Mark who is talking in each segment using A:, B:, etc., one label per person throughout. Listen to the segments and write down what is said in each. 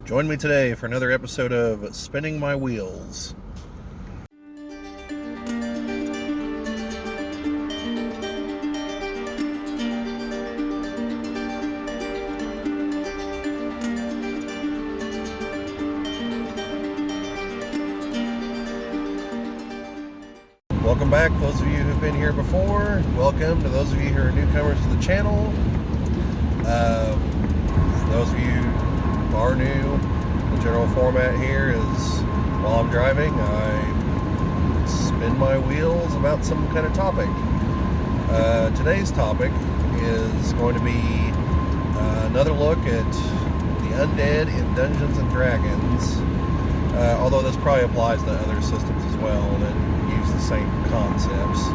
A: Join me today for another episode of Spinning My Wheels. Welcome back, those of you who've been here before. Welcome to those of you who are newcomers to the channel. For those of you who are new, the general format here is while I'm driving, I spin my wheels about some kind of topic. Today's topic is going to be another look at the Undead in Dungeons and Dragons, although this probably applies to other systems as well that use the same concepts.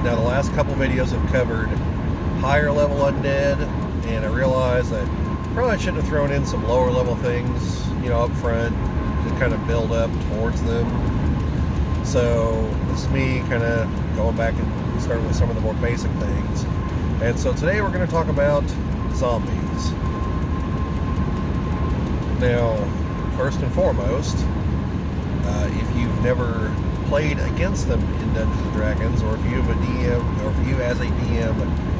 A: Now, the last couple videos have covered higher level Undead, and I realized that probably should have thrown in some lower level things, up front to kind of build up towards them. So this is me kind of going back and starting with some of the more basic things. And so today we're going to talk about zombies. Now, first and foremost, if you've never played against them in Dungeons and Dragons, or if you have a DM, or if you as a DM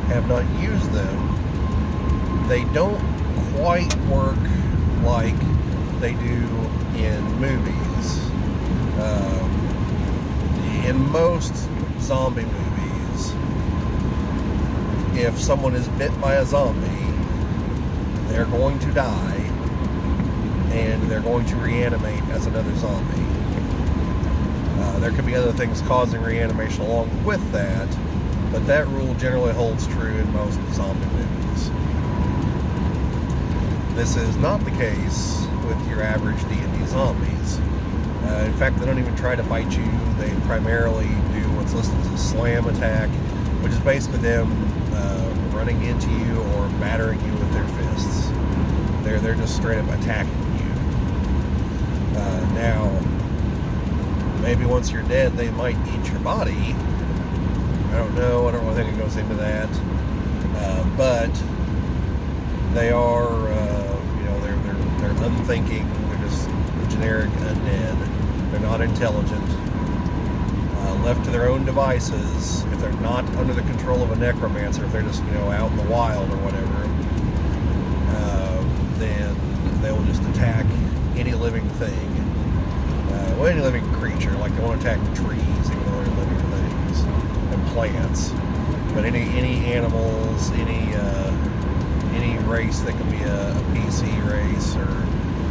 A: have not used them, they don't quite work like they do in movies. In most zombie movies, if someone is bit by a zombie, they're going to die, and they're going to reanimate as another zombie. There could be other things causing reanimation along with that, but that rule generally holds true in most zombie movies. This is not the case with your average D&D zombies. In fact, they don't even try to bite you. They primarily do what's listed as a slam attack, which is basically them running into you or battering you with their fists. They're just straight up attacking you. Now, maybe once you're dead, they might eat your body. I don't know. I don't really think it goes into that. But they are, they're unthinking. They're just generic undead. They're not intelligent. Left to their own devices, if they're not under the control of a necromancer, if they're just, out in the wild or whatever, then they will just attack any living thing. Any living creature. Like, they won't attack trees, even though they're living things, and plants. But any animals, any race that can be a PC race, or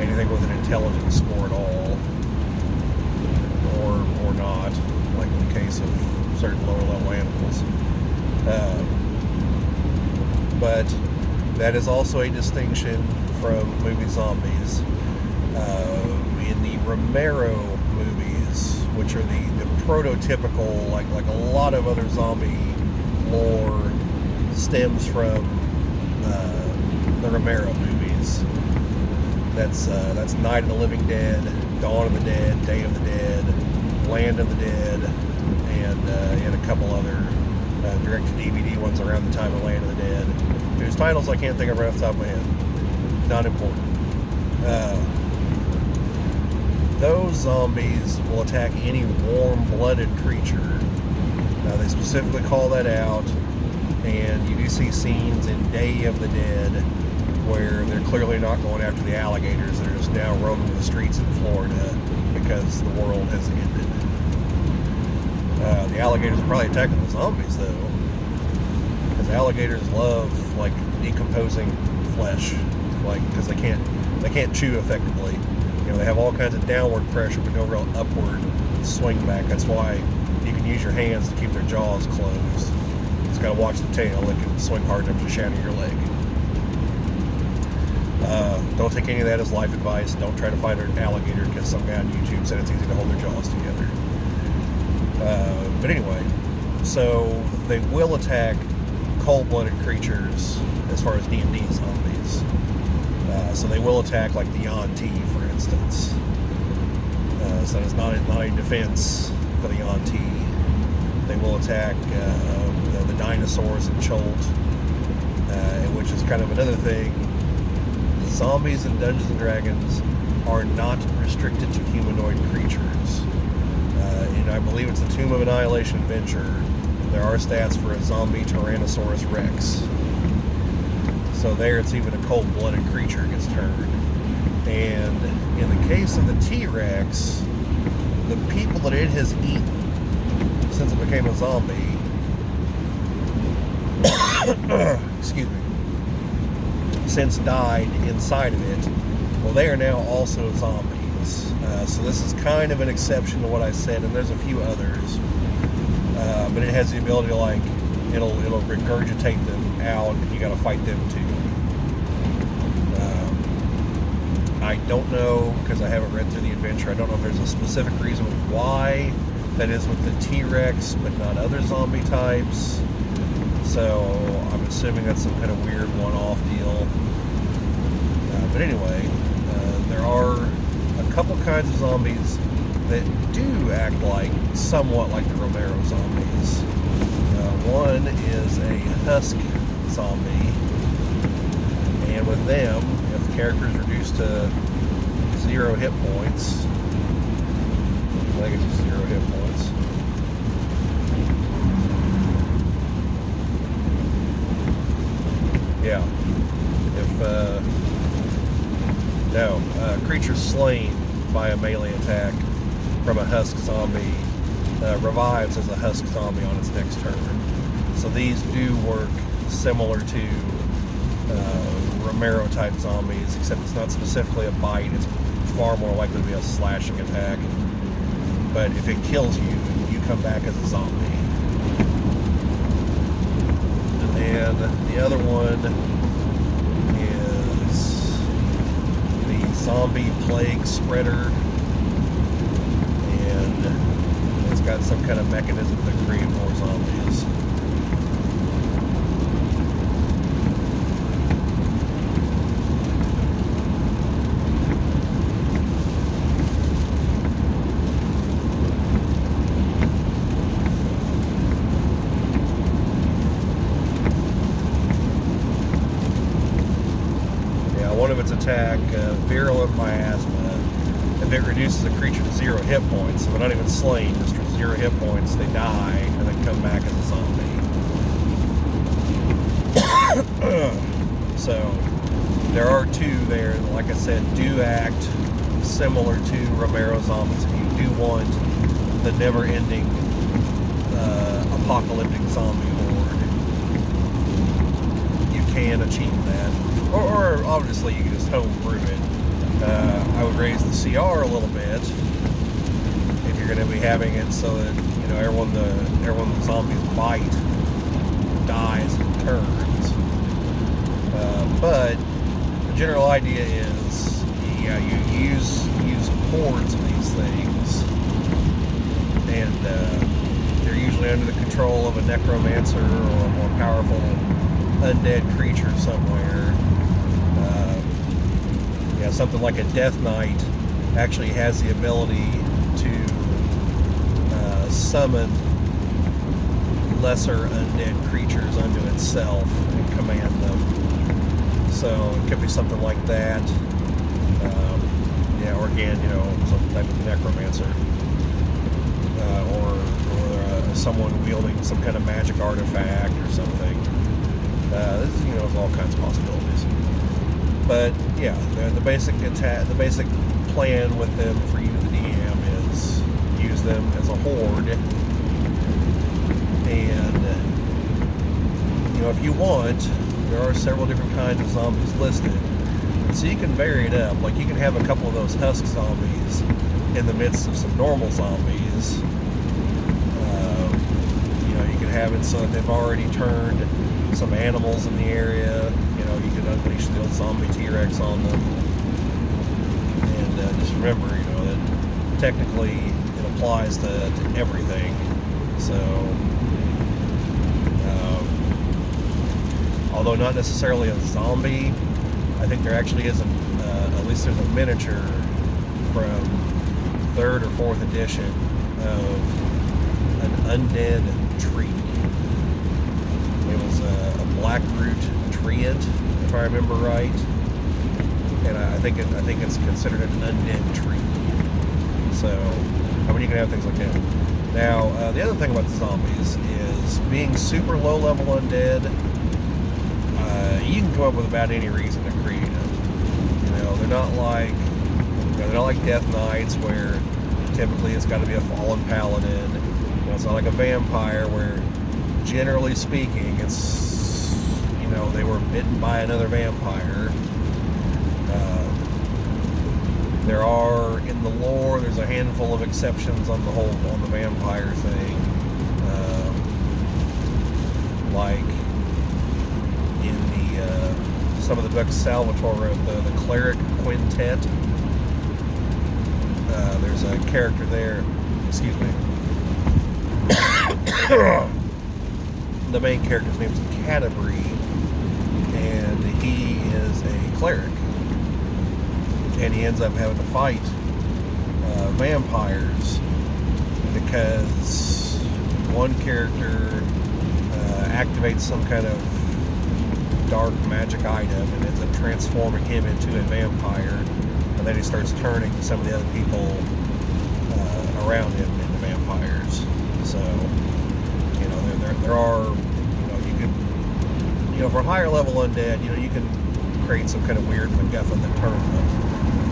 A: anything with an intelligence score at all, or not, like in the case of certain lower level animals. But that is also a distinction from movie zombies. In the Romero movies, which are the prototypical, like a lot of other zombie lore stems from the Romero movies. That's Night of the Living Dead, Dawn of the Dead, Day of the Dead, Land of the Dead, and a couple other direct-to-DVD ones around the time of Land of the Dead, whose titles I can't think of right off the top of my head. Not important. Those zombies will attack any warm-blooded creature. They specifically call that out, and you do see scenes in Day of the Dead where they're clearly not going after the alligators. They're just now roaming the streets in Florida because the world has ended. The alligators are probably attacking the zombies, though, because alligators love, decomposing flesh, because they can't chew effectively. They have all kinds of downward pressure, but no real upward swing back. That's why you can use your hands to keep their jaws closed. You just got to watch the tail. It can swing hard enough to shatter your leg. Don't take any of that as life advice. Don't try to fight an alligator because some guy on YouTube said it's easy to hold their jaws together. But anyway, so they will attack cold-blooded creatures as far as D&D zombies. So they will attack, like the Yuan-Ti, for instance. So it's not a defense for the Yuan-Ti. They will attack the dinosaurs in Cholt, which is kind of another thing. zombies in Dungeons and Dragons are not restricted to humanoid creatures. And I believe it's the Tomb of Annihilation adventure. There are stats for a zombie Tyrannosaurus Rex. So there, it's even a cold-blooded creature gets turned. And in the case of the T-Rex, the people that it has eaten since it became a zombie, excuse me, since died inside of it, well, they are now also zombies. So this is kind of an exception to what I said, and there's a few others. But it has the ability to, like, it'll regurgitate them out, and you got to fight them too. I don't know, because I haven't read through the adventure, I don't know if there's a specific reason why that is with the T-Rex, but not other zombie types. So I'm assuming that's some kind of weird one-off deal. But anyway, there are a couple kinds of zombies that do act like, somewhat like the Romero zombies. One is a husk zombie, and with them, if the character is reduced to 0 hit points, I think it's just 0 hit points. Yeah. If, creatures slain by a melee attack from a husk zombie revives as a husk zombie on its next turn. So these do work similar to Romero type zombies, except it's not specifically a bite, it's far more likely to be a slashing attack. But if it kills you, you come back as a zombie. And then the other one is the zombie plague spreader, and it's got some kind of mechanism to create more zombies. One of its attack, virulent miasma. If it reduces a creature to 0 hit points, so they're not even slain, just 0 hit points, they die, and then come back as a zombie. So, there are two there that, like I said, do act similar to Romero zombies. If you do want the never-ending apocalyptic zombie horde, you can achieve that. Or obviously you can just homebrew it. I would raise the CR a little bit if you're going to be having it so that, you know, everyone the zombies bite dies and turns. But the general idea is, yeah, you use hordes of these things, and they're usually under the control of a necromancer or a more powerful undead creature somewhere. Something like a Death Knight actually has the ability to summon lesser undead creatures unto itself and command them. So it could be something like that. Or again, some type of necromancer, or someone wielding some kind of magic artifact or something. There's all kinds of possibilities. But yeah, the basic plan with them for you, the DM, is use them as a horde, and if you want, there are several different kinds of zombies listed, so you can vary it up. Like, you can have a couple of those husk zombies in the midst of some normal zombies. You can have it so that they've already turned some animals in the area. You can unleash the old zombie T-Rex on them. And just remember, that technically it applies to everything. So, although not necessarily a zombie, I think there actually is at least there's a miniature from 3rd or 4th edition of an undead tree. It was a blackroot treant, if I remember right. I think it's considered an undead tree. So, I mean, you can have things like that. Now, the other thing about the zombies is being super low-level undead. You can come up with about any reason to create them. You know, they're not like Death Knights where typically it's got to be a fallen paladin. You know, it's not like a vampire where, generally speaking, it's, you know, they were bitten by another vampire. There are, in the lore, there's a handful of exceptions on the vampire thing. Like in some of the books Salvatore wrote, the Cleric Quintet. There's a character there, excuse me. The main character's name is Canterbury, and he is a cleric. And he ends up having to fight vampires because one character activates some kind of dark magic item and ends up transforming him into a vampire, and then he starts turning some of the other people around him into vampires. So, you know, there are, you know, you can, you know, for higher level undead, you know, you can create some kind of weird MacGuffin that turns them.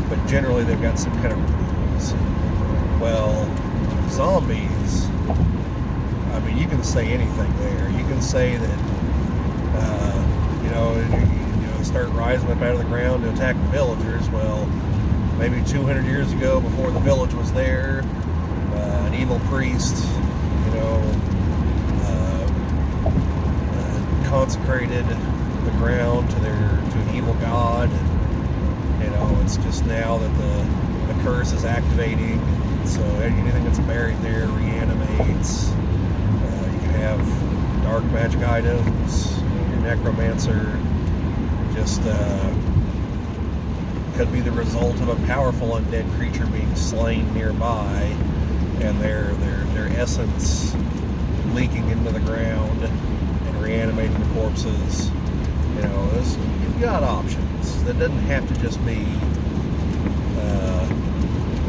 A: But generally they've got some kind of rules. Well, zombies, I mean, you can say anything there. You can say that, you know, start rising up out of the ground to attack the villagers. Well, maybe 200 years ago, before the village was there, an evil priest, you know, consecrated the ground to an evil god, and you know, it's just now that the curse is activating, so anything that's buried there reanimates. You can have dark magic items. Your necromancer just could be the result of a powerful undead creature being slain nearby, and their essence leaking into the ground and reanimating the corpses. You know, you've got options. That doesn't have to just be, you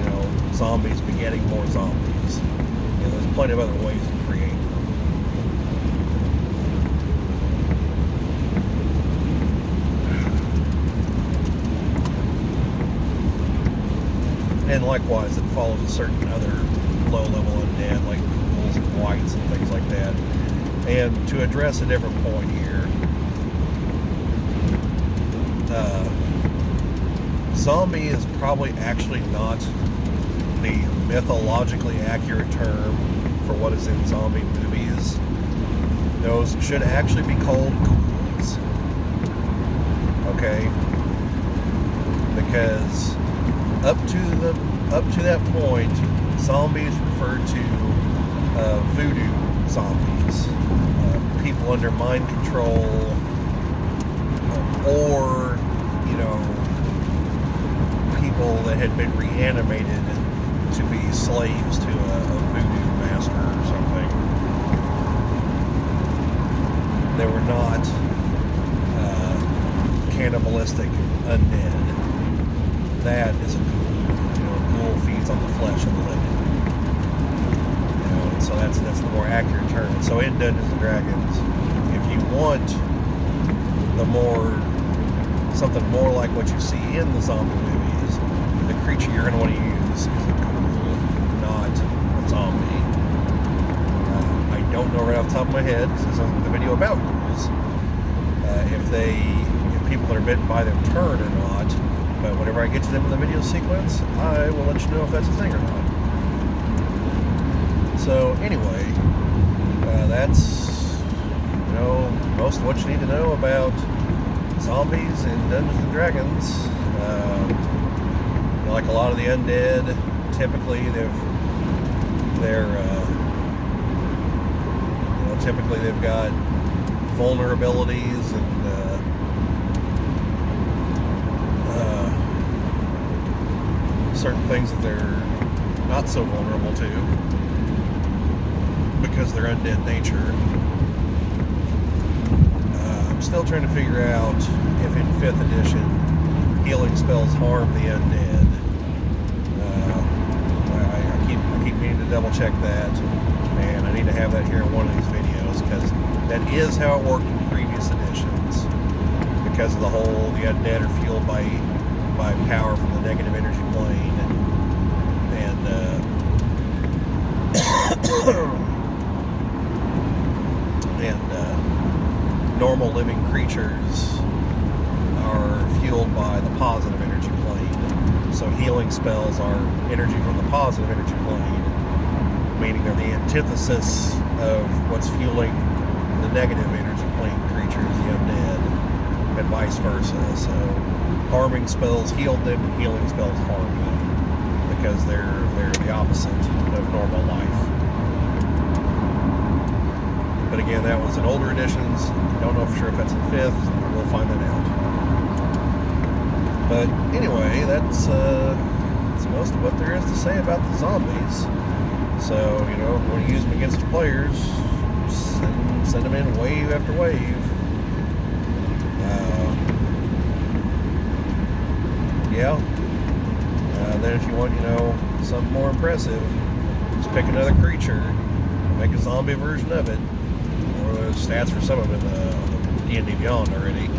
A: know, zombies begetting more zombies. You know, there's plenty of other ways to create them. And likewise, it follows a certain other low-level undead, like ghouls and whites and things like that. And to address a different point here, zombie is probably actually not the mythologically accurate term for what is in zombie movies. Those should actually be called ghouls. Okay? Because up to that point, zombies referred to voodoo zombies, people under mind control, or, you know, people that had been reanimated to be slaves to a voodoo master or something. They were not cannibalistic undead. That is a ghoul. You know, a ghoul feeds on the flesh of the living. You know, and so that's the more accurate term. So in Dungeons and Dragons, if you want something more like what you see in the zombie movies, the creature you're going to want to use is a ghoul, not a zombie. I don't know right off the top of my head, because this isn't the video about ghouls, if people that are bitten by them turn or not, but whenever I get to them in the video sequence, I will let you know if that's a thing or not. So anyway, that's, you know, most of what you need to know about zombies in Dungeons and Dragons. Like a lot of the undead, typically typically they've got vulnerabilities and certain things that they're not so vulnerable to because they're undead nature. I'm still trying to figure out if in 5th edition healing spells harm the undead. I keep meaning to double check that, and I need to have that here in one of these videos, because that is how it worked in previous editions. Because of the undead are fueled by power from the negative energy plane, and normal living creatures are fueled by the positive energy plane. So healing spells are energy from the positive energy plane, meaning they're the antithesis of what's fueling the negative energy plane creatures, the undead, and vice versa. So harming spells healed them, healing spells harmed them, because they're the opposite of normal life. But again, that was in older editions. Don't know for sure if that's in 5th. We'll find that out. But anyway, that's most of what there is to say about the zombies. So, when you use them against your players, send them in wave after wave. Then if you want, something more impressive, just pick another creature, make a zombie version of it. Or there's stats for some of it on the D&D Beyond already.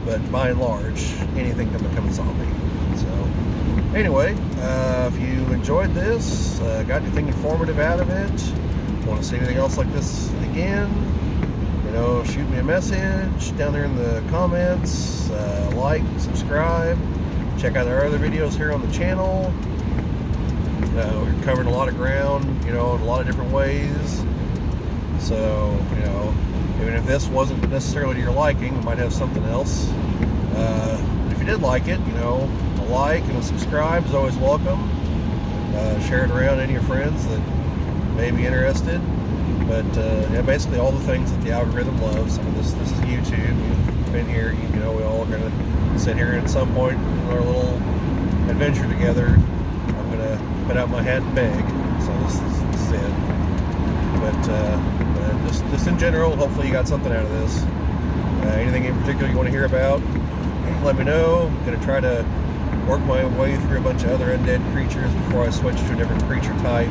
A: But by and large, anything can become a zombie. So, anyway, if you enjoyed this, got anything informative out of it, want to see anything else like this again, shoot me a message down there in the comments. Like, subscribe, check out our other videos here on the channel. We're covering a lot of ground, in a lot of different ways. So, even if this wasn't necessarily to your liking, we might have something else. If you did like it, a like and a subscribe is always welcome. Share it around to any of your friends that may be interested. But basically all the things that the algorithm loves. I mean, this is YouTube. You've been here. We all are going to sit here at some point in our little adventure together. I'm going to put out my hat and beg. So this is it. But just in general, hopefully you got something out of this. Anything in particular you want to hear about, let me know. I'm going to try to work my way through a bunch of other undead creatures before I switch to a different creature type.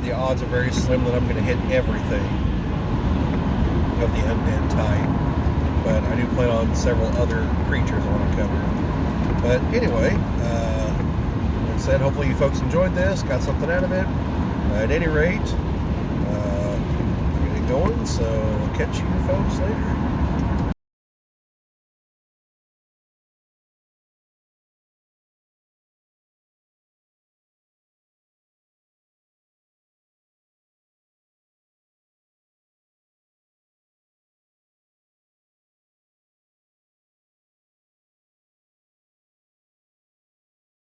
A: The odds are very slim that I'm going to hit everything of the undead type, but I do plan on several other creatures I want to cover. But anyway, like I said, hopefully you folks enjoyed this, got something out of it. At any rate, I'm going to get going, so I'll catch you folks later.